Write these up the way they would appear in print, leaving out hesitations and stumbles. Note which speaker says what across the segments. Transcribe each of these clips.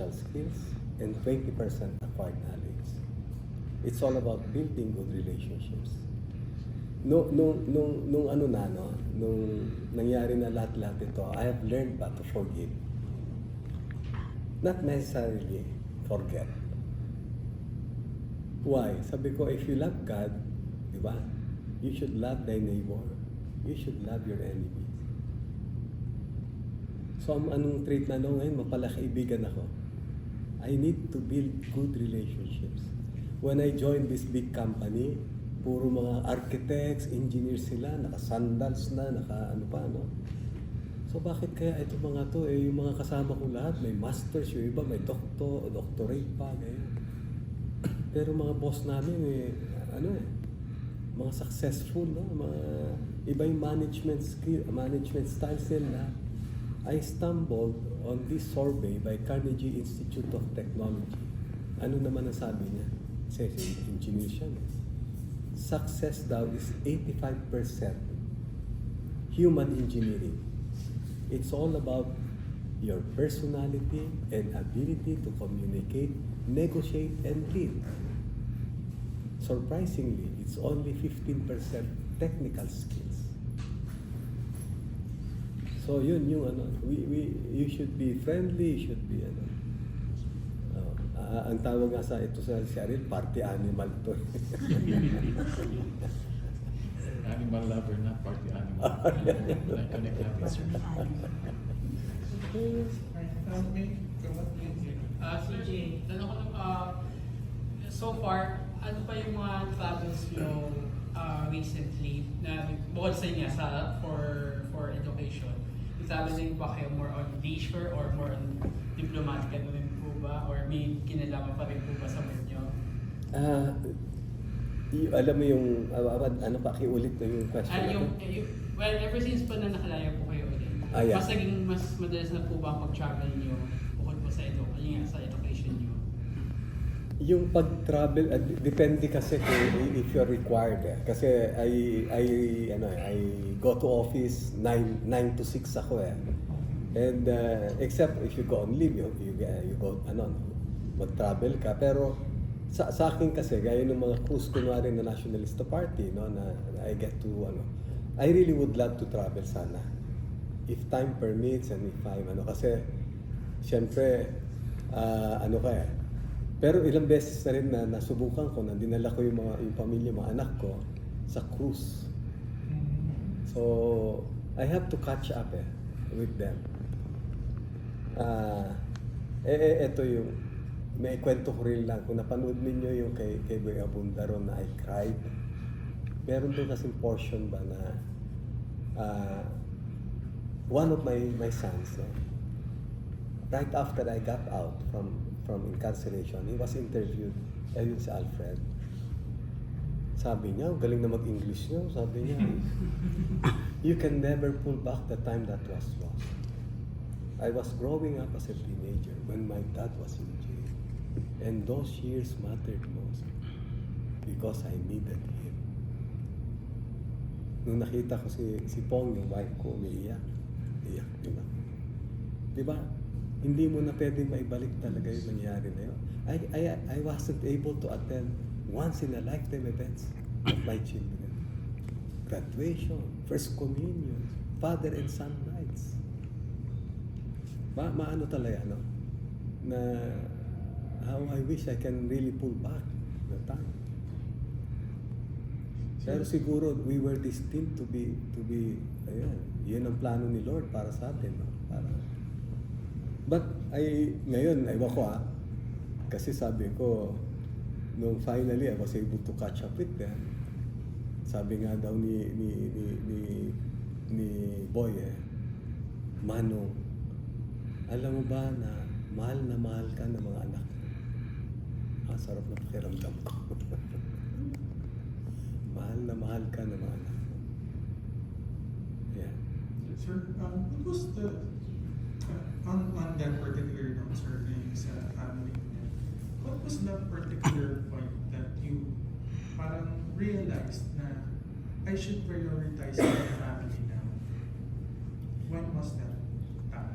Speaker 1: skills and 20% acquired knowledge. It's all about building good relationships. Nung ano na, no, nung nangyari na lahat-lahat ito, I have learned ba to forgive. Not necessarily forget. Why? Sabi ko, if you love God, di ba? You should love thy neighbor. You should love your enemies. So, anong trait na ngayon? Mapalakaibigan ako. I need to build good relationships. When I joined this big company, puro mga architects, engineers sila, naka-sandals na, naka-ano pa, no? So, bakit kaya itong mga to, yung mga kasama ko lahat, may masters, yung iba may doctorate pa, ganyan. Pero mga boss namin, mga successful, no? Mga iba yung management skill, management styles nila. I stumbled on this survey by Carnegie Institute of Technology. Ano naman ang sabi niya? Kasi engineer siya. Success daw is 85% human engineering. It's all about your personality and ability to communicate, negotiate, and lead. Surprisingly, it's only 15% technical skills. So yun yung ano, you should be friendly, you should be ano. Ang tawag nga sa ito sa Ariel, party animal to.
Speaker 2: Animal lover, not party animal. Connect natin, sir.
Speaker 3: CJ, tanong ko lang, so far, ano pa yung mga travels nyo recently na bukod sa inyo for education? Traveling ba kayo more on leisure or more on diplomatic ano rin po ba? Or may kinalaman pa rin po ba sa work nyo?
Speaker 1: Alam mo yung, ano pa, kiulit na yung question.
Speaker 3: Well, ever since po na nakalaya po kayo ulit,
Speaker 1: Yeah.
Speaker 3: mas madalas na po ba mag-travel nyo bukod po sa education nyo?
Speaker 1: Yung pag-travel, depende kasi if you're required. Kasi I go to office 9 to 6 ako eh. And except if you go on leave, you go, mag-travel ka. Pero sa akin kasi, gaya ng mga cruise kunwari na Nationalista Party, no, na I get to, I really would love to travel sana. If time permits and if I'm, kasi, syempre, pero ilang beses na rin na nasubukan ko, na dinala ko yung pamilya, mga anak ko, sa cruise. So, I have to catch up with them. Ito yung, may kwento ko rin lang. Kung napanood ninyo yung kay Boy Abundaro na I Cried, meron doon kasing portion ba na one of my sons, right after I got out from incarceration, he was interviewed, ayun si Alfred. Sabi niya, galing na mag-English niya. Sabi niya, you can never pull back the time that was lost. I was growing up as a teenager when my dad was in jail. And those years mattered most because I needed him. Nung nakita ko si Pong, yung wife ko, umiiyak. Iyak, di ba? Di ba? Hindi mo na pwedeng maibalik talaga yung nangyari na yun. I wasn't able to attend once in a lifetime events of my children. Graduation, first communion, father and son nights. Maano talaga, no? Na how I wish I can really pull back the time. Pero siguro we were destined to be ayan, yun ang plano ni Lord para sa atin, no? But ngayon, ewan ko kasi sabi ko, nung finally I was able to catch up with them, sabi nga daw ni Boy, Manong, alam mo ba na mahal ka ng mga anak mo? Sarap na pakiramdam ko. mahal ka ng mga anak mo. Yeah.
Speaker 4: Sir, what was on that particular note, sir, sa family niya, what was the particular point that you parang realized na I should prioritize my family now? When was that time?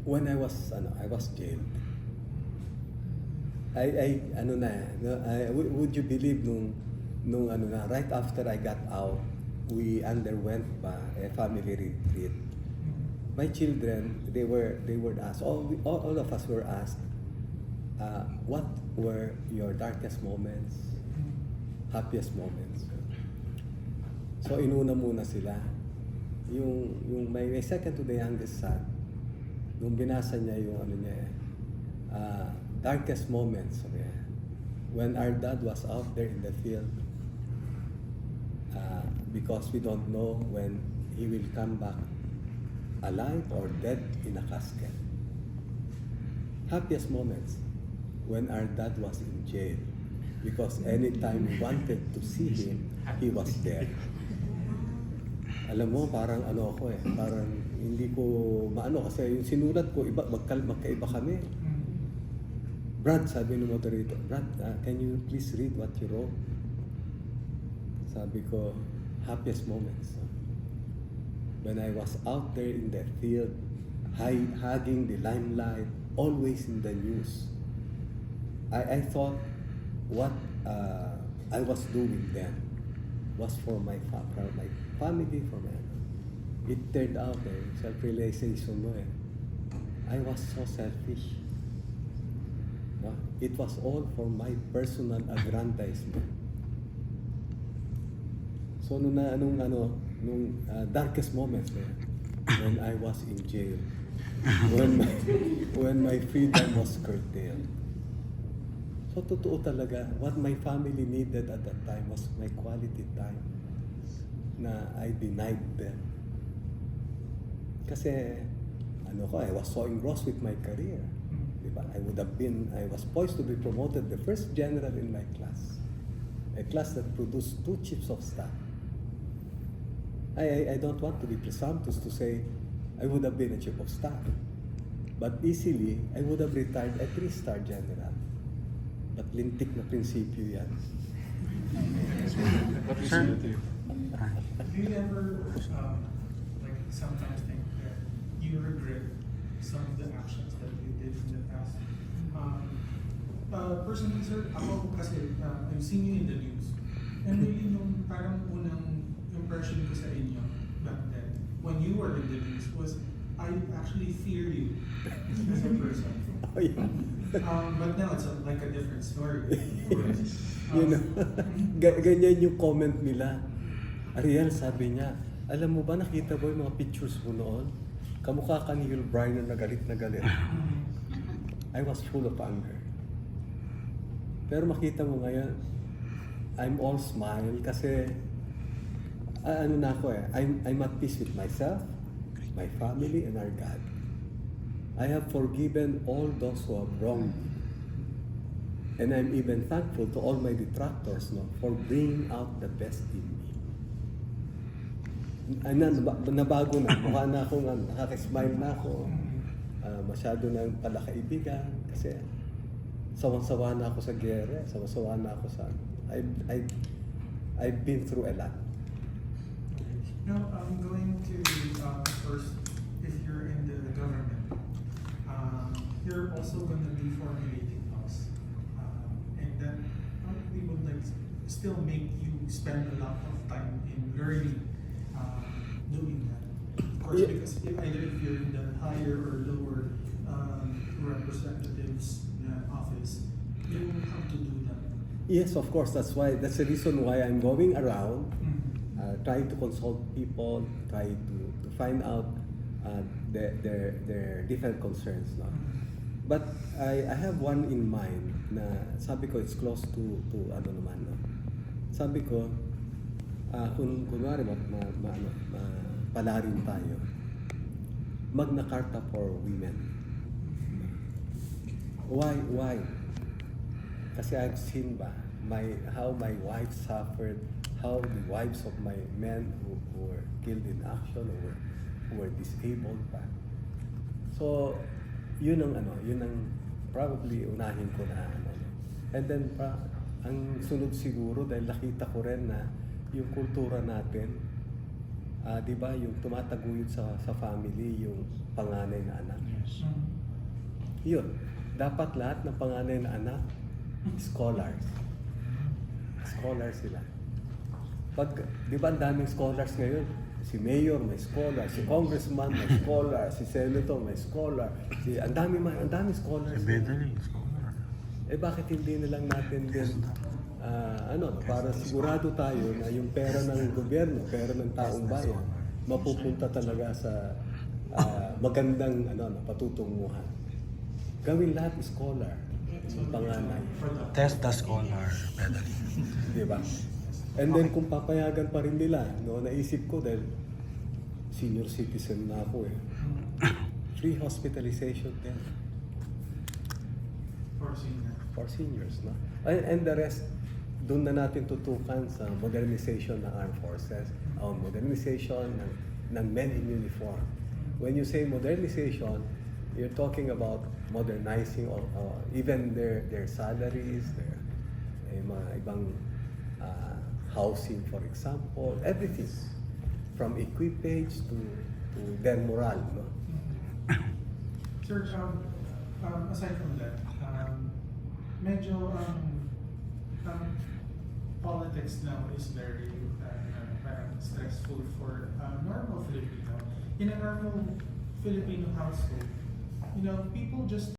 Speaker 1: When I was jailed, ano na, no, would you believe nung ano na, right after I got out, we underwent pa a family retreat. My children, they were asked, all of us were asked, what were your darkest moments, happiest moments? So inuna muna sila. Yung my second to the youngest son, nung binasa niya yung ano niya, darkest moments, sabi niya, when our dad was out there in the field, because we don't know when he will come back alive or dead in a casket. Happiest moments, when our dad was in jail, because anytime we wanted to see him, he was there. Alam mo, parang ano ako parang hindi ko maano kasi yung sinulat ko, magkaiba kami. Brad, sabi ng moderator, Brad, can you please read what you wrote? Sabi ko, happiest moments. When I was out there in the field, hugging the limelight, always in the news. I thought what I was doing then was for my family, for my... It turned out self-realization mo I was so selfish. No? It was all for my personal aggrandizement. So nung darkest moments when I was in jail, when my freedom was curtailed. So totoo talaga, what my family needed at that time was my quality time na I denied them. Kasi I was so engrossed with my career. Diba? I was poised to be promoted the first general in my class. A class that produced 2 chiefs of staff. I don't want to be presumptuous to say I would have been a chief of staff. But easily, I would have retired a 3-star general. But lintik na prinsipyo yan.
Speaker 2: Sir?
Speaker 4: Do you ever like sometimes think that you regret some of the actions that you did in the past? Personally, sir, ako kasi I've seen you in the news. And really yung parang unang impression ko sa inyo back then, when you were in the news, was I actually fear you as a person.
Speaker 1: Oh, yeah.
Speaker 4: But now it's like a different story.
Speaker 1: Ganyan yung comment nila. Ariel, sabi niya, alam mo ba, nakita mo yung mga pictures mo noon? Kamukha ka ni Yul Brynner na galit na galit. I was full of anger. Pero makita mo ngayon, I'm all smile kasi I'm at peace with myself, my family, and our God. I have forgiven all those who have wronged me. And I'm even thankful to all my detractors for bringing out the best in me. Nabago na. Mukha na akong nakaka-smile na ako. Masyado na pala kaibigan. Kasi sawa-sawa na ako sa gere. Sawa-sawa na ako sa... I've been through a lot.
Speaker 4: Now, I'm going to first, if you're in the government, you're also going to be formulating laws. And that probably would still make you spend a lot of time in learning doing that. Of course, because either if you're in the higher or lower representatives office, you have to do that.
Speaker 1: Yes, of course. That's the reason why I'm going around, trying to consult people, trying to find out their different concerns. No? But I have one in mind na sabi ko it's close to ano naman. No? Sabi ko, kung kunwari palarin tayo, Magna Carta for women. Why? Kasi I've seen how my wife suffered, how the wives of my men who were killed in action or who were disabled pa. So, yun ang probably unahin ko na And then ang sunod siguro dahil nakita ko rin na yung kultura natin, di ba, yung tumataguyod sa family, yung panganay na anak.
Speaker 2: Yes.
Speaker 1: Yun, dapat lahat ng panganay na anak Scholars. Scholars sila. Di ba ang daming scholars ngayon? Si mayor may scholar, si congressman may scholar, si senator may scholar, ang dami scholars. Eh bakit hindi na lang natin din para sigurado tayo na yung pera ng gobyerno, pera ng taong bayan, mapupunta talaga sa magandang patutunguhan. Gawin lahat scholar, yung panganay.
Speaker 5: Test the scholar, pedaling.
Speaker 1: Di ba? And then kung papayagan pa rin nila, naisip ko dahil senior citizen na ako free hospitalization din for seniors, no? And the rest, doon na natin tutukan sa modernization ng armed forces, modernization ng men in uniform. When you say modernization, you're talking about modernizing even their salaries, their mga ibang housing, for example, everything from equipage to their morale, no?
Speaker 4: Sir, aside from that, medyo politics now is very parang stressful for normal Filipino. In a normal Filipino household, people just